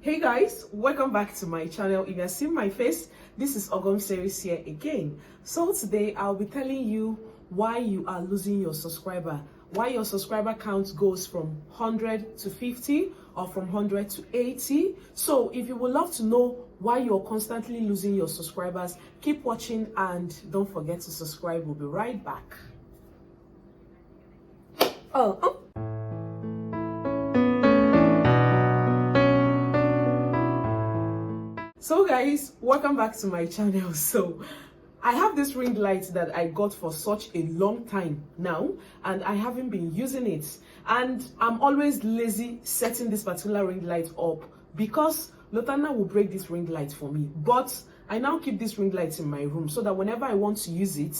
Hey guys, welcome back to my channel. If you're seeing my face, this is OGOM'S series here again. So today I'll be telling you why you are losing your subscriber, why your subscriber count goes from 100 to 50 or from 100 to 80. So if you would love to know why you're constantly losing your subscribers, keep watching and don't forget to subscribe. We'll be right back. So guys, welcome back to my channel. So I have this ring light that I got for such a long time now, and I haven't been using it, and I'm always lazy setting this particular ring light up because LOTANNA will break this ring light for me. But I now keep this ring light in my room so that whenever I want to use it,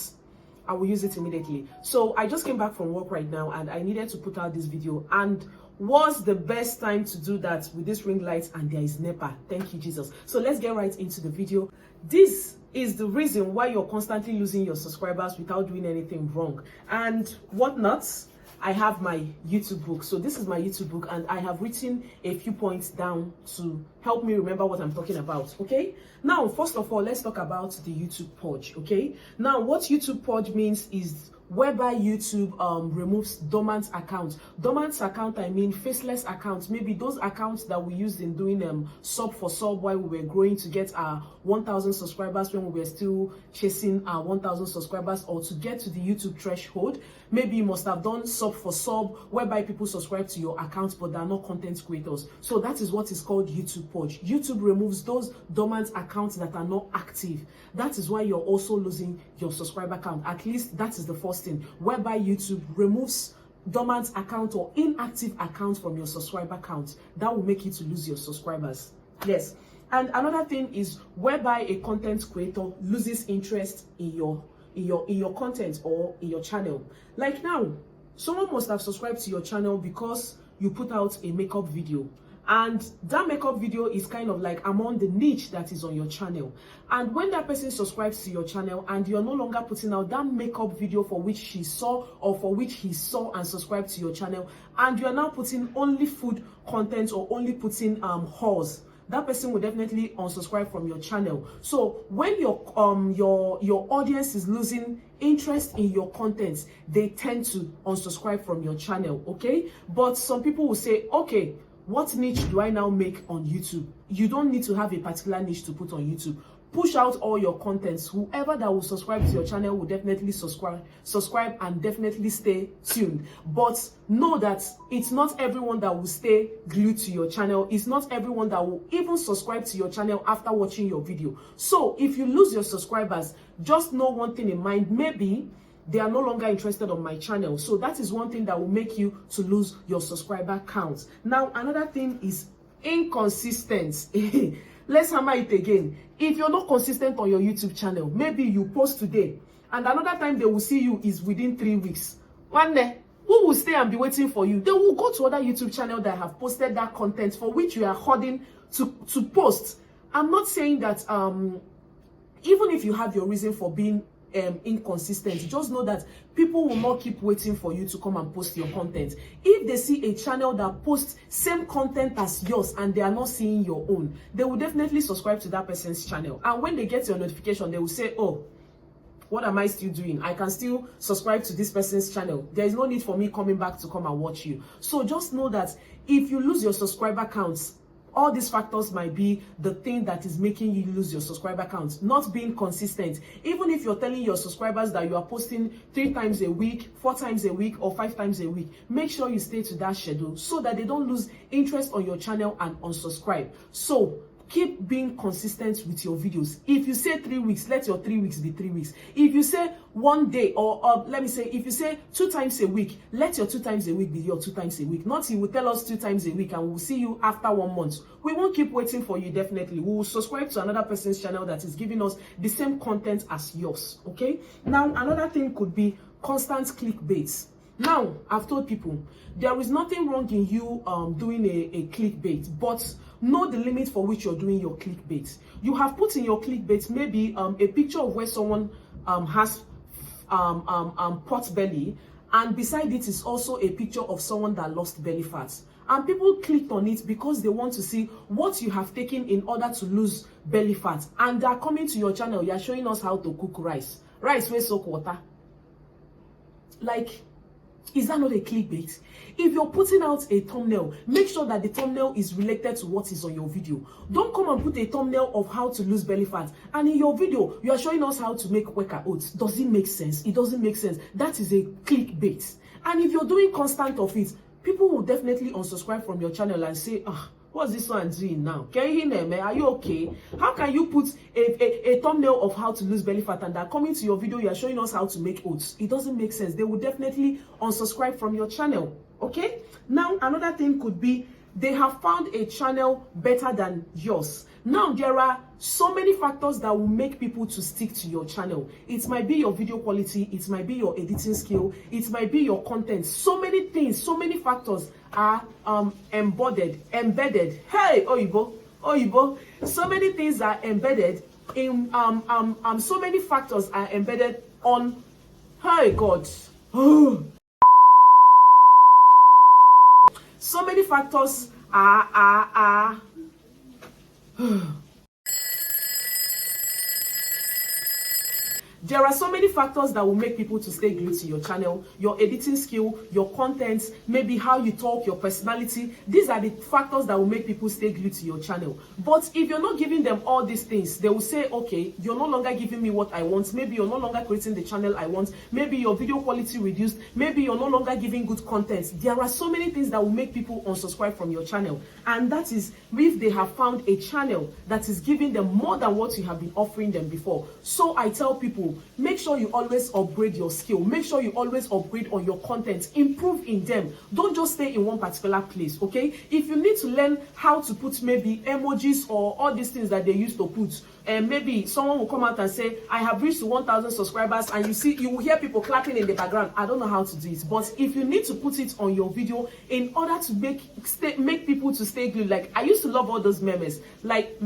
I will use it immediately. So I just came back from work right now and I needed to put out this video, and what's the best time to do that with this ring light? And there is NEPA. Thank you, Jesus. So let's get right into the video. This is the reason why you're constantly losing your subscribers without doing anything wrong and whatnot. I have my YouTube book. So this is my YouTube book, and I have written a few points down to help me remember what I'm talking about. Okay, now first of all, let's talk about the YouTube purge. Okay, now what YouTube purge means is whereby YouTube removes dormant accounts. Dormant account, I mean faceless accounts. Maybe those accounts that we used in doing sub for sub while we were growing to get our 1,000 subscribers, when we were still chasing our 1,000 subscribers, or to get to the YouTube threshold. Maybe you must have done sub for sub whereby people subscribe to your account but they are not content creators. So that is what is called YouTube purge. YouTube removes those dormant accounts that are not active. That is why you're also losing your subscriber count. At least that is the first thing, whereby YouTube removes dormant account or inactive account from your subscriber count. That will make you to lose your subscribers. Yes. And another thing is whereby a content creator loses interest in your content or in your channel. Like now, someone must have subscribed to your channel because you put out a makeup video, and that makeup video is kind of like among the niche that is on your channel. And when that person subscribes to your channel and you're no longer putting out that makeup video for which she saw or for which he saw and subscribed to your channel, and you're now putting only food content or only putting hauls, that person will definitely unsubscribe from your channel. So when your audience is losing interest in your content, they tend to unsubscribe from your channel. Okay, but some people will say, okay, what niche do I now make on YouTube? You don't need to have a particular niche to put on YouTube. Push out all your contents. Whoever that will subscribe to your channel will definitely subscribe and definitely stay tuned. But know that it's not everyone that will stay glued to your channel. It's not everyone that will even subscribe to your channel after watching your video. So if you lose your subscribers, just know one thing in mind. Maybe they are no longer interested on my channel. So that is one thing that will make you to lose your subscriber count. Now, another thing is inconsistency. Let's hammer it again. If you're not consistent on your YouTube channel, maybe you post today and another time they will see you is within 3 weeks. One day, who will stay and be waiting for you? They will go to other YouTube channels that have posted that content for which you are hoarding to post. I'm not saying that even if you have your reason for being inconsistent, just know that people will not keep waiting for you to come and post your content. If they see a channel that posts same content as yours and they are not seeing your own, they will definitely subscribe to that person's channel, and when they get your notification, they will say, oh, what am I still doing? I can still subscribe to this person's channel. There is no need for me coming back to come and watch you. So just know that if you lose your subscriber counts, all these factors might be the thing that is making you lose your subscriber count. Not being consistent. Even if you're telling your subscribers that you are posting 3 times a week, 4 times a week, or 5 times a week, make sure you stay to that schedule so that they don't lose interest on your channel and unsubscribe. So keep being consistent with your videos. If you say 3 weeks, let your 3 weeks be 3 weeks. If you say 1 day, or let me say, if you say 2 times a week, let your 2 times a week be your 2 times a week. Not you will tell us 2 times a week and we'll see you after 1 month. We won't keep waiting for you, definitely. We will subscribe to another person's channel that is giving us the same content as yours. Okay? Now, another thing could be constant clickbait. Now, I've told people, there is nothing wrong in you doing a clickbait, but know the limit for which you're doing your clickbait. You have put in your clickbait maybe a picture of where someone has pot belly, and beside it is also a picture of someone that lost belly fat. and people clicked on it because they want to see what you have taken in order to lose belly fat, and they are coming to your channel. You are showing us how to cook rice wey soak water. Like, is that not a clickbait? If you're putting out a thumbnail, make sure that the thumbnail is related to what is on your video. Don't come and put a thumbnail of how to lose belly fat, and in your video you are showing us how to make weka oats. Does it make sense? It doesn't make sense. That is a clickbait. And if you're doing constant of it, people will definitely unsubscribe from your channel and say, what's this one doing now? Can you hear me? Are you okay? How can you put a thumbnail of how to lose belly fat and they're coming to your video, you're showing us how to make oats? It doesn't make sense. They will definitely unsubscribe from your channel. Okay? Now, another thing could be they have found a channel better than yours. Now, there are so many factors that will make people to stick to your channel. It might be your video quality, it might be your editing skill, it might be your content. So many things, so many factors are embedded. Hey, Oyibo. So many things are embedded in so many factors are embedded on. Hey God. So many factors are there are so many factors that will make people to stay glued to your channel. Your editing skill, your content, maybe how you talk, your personality. These are the factors that will make people stay glued to your channel. But if you're not giving them all these things, they will say, okay, you're no longer giving me what I want. Maybe you're no longer creating the channel I want. Maybe your video quality reduced. Maybe you're no longer giving good content. There are so many things that will make people unsubscribe from your channel. And that is if they have found a channel that is giving them more than what you have been offering them before. So I tell people, make sure you always upgrade your skill. Make sure you always upgrade on your content. Improve in them. Don't just stay in one particular place, okay? If you need to learn how to put maybe emojis or all these things that they used to put, and maybe someone will come out and say, I have reached 1,000 subscribers, and you will hear people clapping in the background. I don't know how to do it. But if you need to put it on your video in order to make people to stay glued, like I used to love all those memes, like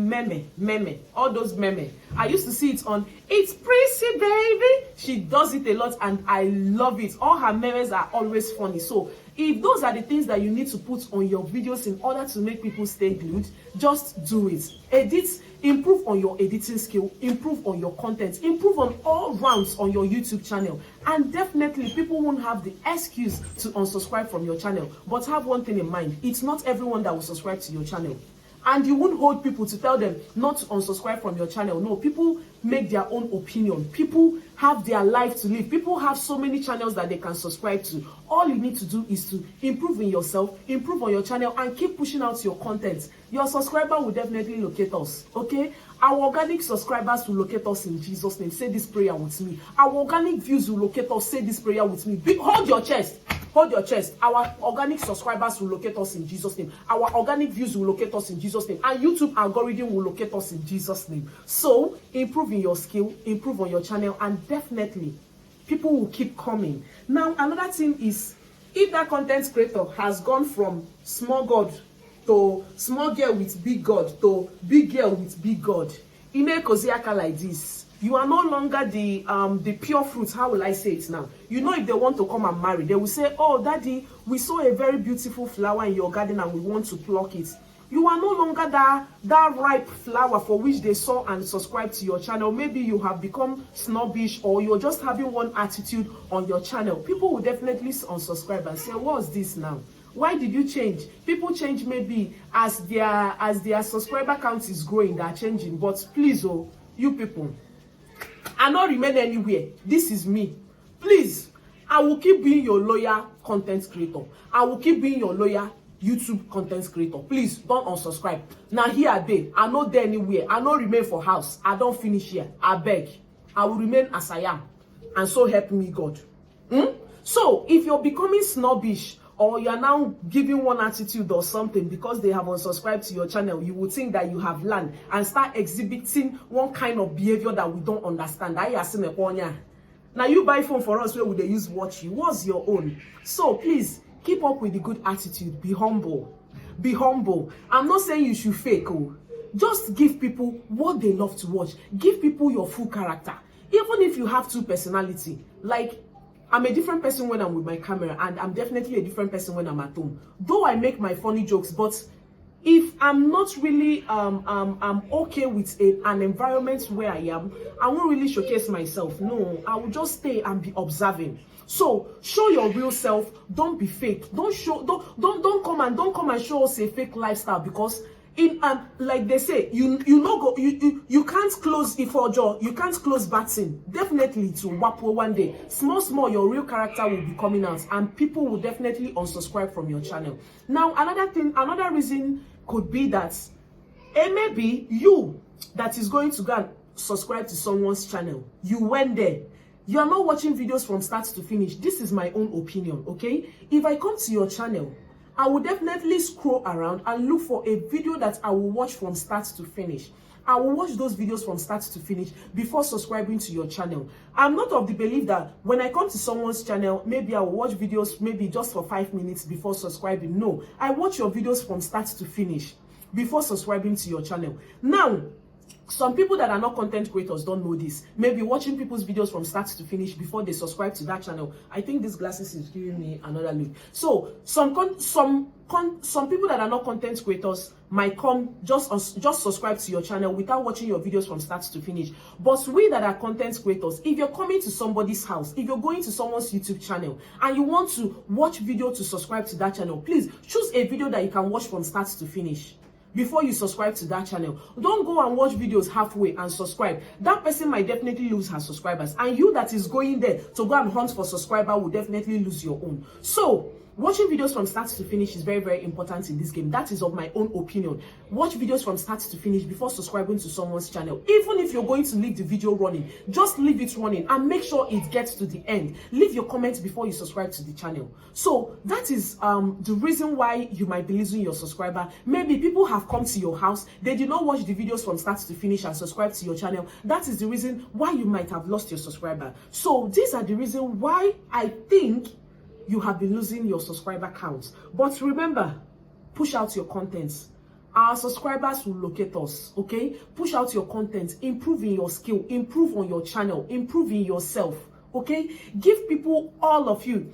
all those memes. I used to see it on It's Prissy Baby. She does it a lot and I love it. All her memes are always funny. So if those are the things that you need to put on your videos in order to make people stay glued, just do it. Edit, improve on your editing skill, improve on your content, improve on all rounds on your YouTube channel. And definitely people won't have the excuse to unsubscribe from your channel. But have one thing in mind, it's not everyone that will subscribe to your channel. And you won't hold people to tell them not to unsubscribe from your channel. No, people make their own opinion. People have their life to live. People have so many channels that they can subscribe to. All you need to do is to improve in yourself, improve on your channel, and keep pushing out your content. Your subscriber will definitely locate us, okay? Our organic subscribers will locate us in Jesus' name. Say this prayer with me. Our organic views will locate us. Say this prayer with me. Hold your chest. Hold your chest. Our organic subscribers will locate us in Jesus' name. Our organic views will locate us in Jesus' name. And YouTube algorithm will locate us in Jesus' name. So, improve in your skill, improve on your channel, and definitely, people will keep coming. Now, another thing is, if that content creator has gone from small God to small girl with big God to big girl with big God, ime koziaka like this. You are no longer the pure fruit. How will I say it now? You know, if they want to come and marry, they will say, oh, daddy, we saw a very beautiful flower in your garden and we want to pluck it. You are no longer that ripe flower for which they saw and subscribe to your channel. Maybe you have become snobbish or you're just having one attitude on your channel. People will definitely unsubscribe and say, what's this now? Why did you change? People change maybe as their subscriber count is growing, they're changing. But please, oh, you people, I not remain anywhere. This is me. Please, I will keep being your loyal content creator. I will keep being your loyal YouTube content creator. Please don't unsubscribe. Now here I dey. I not there anywhere. I not remain for house. I don't finish here. I beg. I will remain as I am. And so help me God. So if you're becoming snobbish, or you are now giving one attitude or something because they have unsubscribed to your channel, you would think that you have learned and start exhibiting one kind of behavior that we don't understand. Now you buy phone for us where would they use watch you? What's your own? So please keep up with the good attitude. Be humble. Be humble. I'm not saying you should fake. Oh. Just give people what they love to watch. Give people your full character. Even if you have two personality, like I'm a different person when I'm with my camera, and I'm definitely a different person when I'm at home. Though I make my funny jokes, but if I'm not really I'm okay with an environment where I am, I won't really showcase myself. No, I will just stay and be observing. So show your real self. Don't be fake. Don't come and show us a fake lifestyle, because in like they say, you can't close Ifojo, you can't close Batin. Definitely to Wapo one day. Small, your real character will be coming out, and people will definitely unsubscribe from your channel. Now, another reason could be that maybe you that is going to go and subscribe to someone's channel, you went there. You are not watching videos from start to finish. This is my own opinion, okay? If I come to your channel, I will definitely scroll around and look for a video that I will watch from start to finish. I will watch those videos from start to finish before subscribing to your channel. I'm not of the belief that when I come to someone's channel, maybe I will watch videos maybe just for 5 minutes before subscribing. No, I watch your videos from start to finish before subscribing to your channel. Now, some people that are not content creators don't know this. Maybe watching people's videos from start to finish before they subscribe to that channel. I think this glasses is giving me another look. So some people that are not content creators might come just subscribe to your channel without watching your videos from start to finish. But we that are content creators, if you're coming to somebody's house, if you're going to someone's YouTube channel and you want to watch video to subscribe to that channel, please choose a video that you can watch from start to finish before you subscribe to that channel. Don't go and watch videos halfway and subscribe. That person might definitely lose her subscribers, and you that is going there to go and hunt for subscriber will definitely lose your own. So watching videos from start to finish is very important in this game. That is of my own opinion. Watch videos from start to finish before subscribing to someone's channel. Even if you're going to leave the video running, just leave it running and make sure it gets to the end. Leave your comments before you subscribe to the channel. So that is the reason why you might be losing your subscriber. Maybe people have come to your house, they did not watch the videos from start to finish and subscribe to your channel. That is the reason why you might have lost your subscriber. So these are the reasons why I think you have been losing your subscriber count. But remember, push out your content. Our subscribers will locate us, okay? Push out your content, improve in your skill, improve on your channel, improve in yourself, okay? Give people all of you.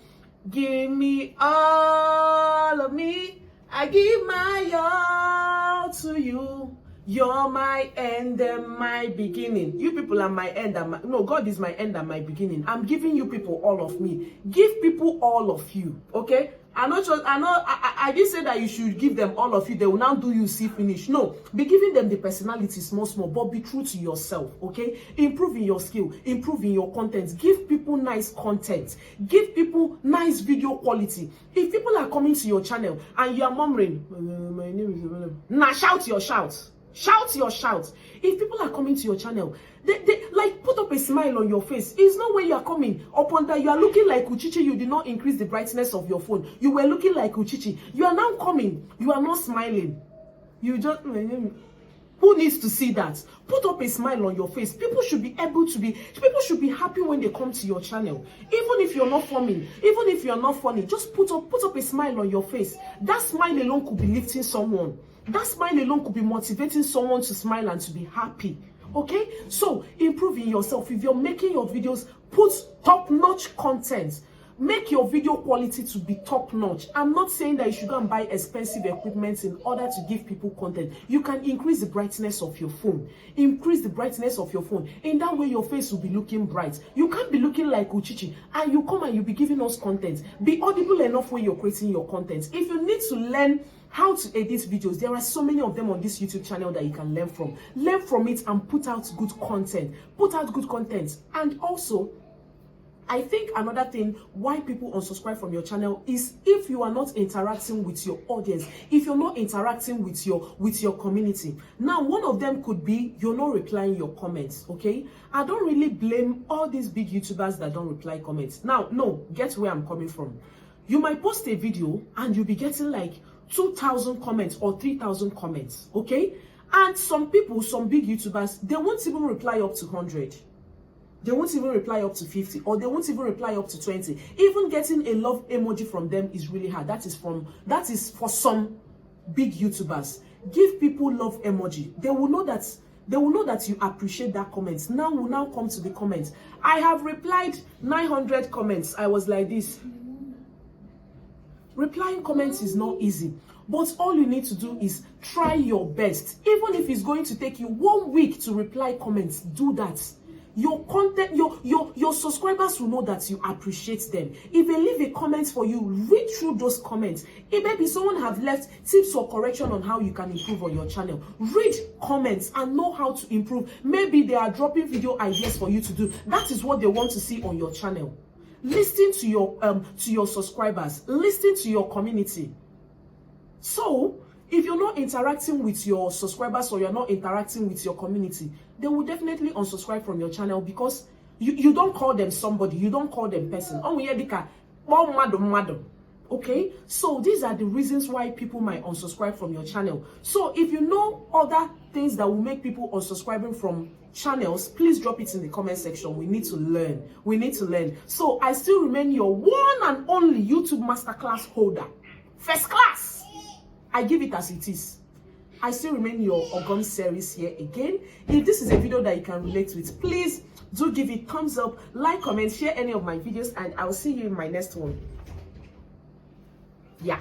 Give me all of me. I give my all to you. You're my end and my beginning. You people are my end and my... No, God is my end and my beginning. I'm giving you people all of me. Give people all of you, okay? I didn't say that you should give them all of you. They will now do you see finish. No, be giving them the personality small, but be true to yourself, okay? Improve in your skill, improve in your content. Give people nice content. Give people nice video quality. If people are coming to your channel and you are murmuring, my name is... Now shout your shout. Shout your shout. If people are coming to your channel, they like put up a smile on your face. It's not when you are coming upon that you are looking like Uchichi. You did not increase the brightness of your phone. You were looking like Uchichi. You are now coming. You are not smiling. You just... Who needs to see that? Put up a smile on your face. People should be happy when they come to your channel. Even if you're not funny, even if you're not funny, just put up a smile on your face. That smile alone could be lifting someone. That smile alone could be motivating someone to smile and to be happy. Okay? So, improve in yourself. If you're making your videos, put top-notch content. Make your video quality to be top-notch. I'm not saying that you should go and buy expensive equipment in order to give people content. You can increase the brightness of your phone. Increase the brightness of your phone. In that way, your face will be looking bright. You can't be looking like Uchichi and you come and you be giving us content. Be audible enough when you're creating your content. If you need to learn how to edit videos, there are so many of them on this YouTube channel that you can learn from. Learn from it and put out good content. Put out good content. And also, I think another thing why people unsubscribe from your channel is if you are not interacting with your audience, if you're not interacting with your community. Now, one of them could be you're not replying your comments, okay? I don't really blame all these big YouTubers that don't reply comments. Now, no, get where I'm coming from. You might post a video and you'll be getting like 2,000 comments or 3,000 comments, okay? And some people, some big YouTubers, they won't even reply up to 100. They won't even reply up to 50, or they won't even reply up to 20. Even getting a love emoji from them is really hard. That is for some big YouTubers. Give people love emoji. They will know that They will know that you appreciate that comment. Now we'll now come to the comments. I have replied 900 comments. I was like this. Replying comments is not easy, but all you need to do is try your best. Even if it's going to take you 1 week to reply comments, do that. Your content, your subscribers will know that you appreciate them. If they leave a comment for you, read through those comments. It may be someone have left tips or correction on how you can improve on your channel. Read comments and know how to improve. Maybe they are dropping video ideas for you to do. That is what they want to see on your channel. Listen to your subscribers. Listen to your community. So, if you're not interacting with your subscribers or you're not interacting with your community, they will definitely unsubscribe from your channel because you don't call them somebody, you don't call them person. Okay, so these are the reasons why people might unsubscribe from your channel. So if you know other things that will make people unsubscribing from channels, please drop it in the comment section. We need to learn. We need to learn. So I still remain your one and only YouTube Masterclass holder. First class. I give it as it is. I still remain your OGOM'S series here again. If this is a video that you can relate with, please do give it thumbs up, like, comment, share any of my videos, and I'll see you in my next one. Yeah.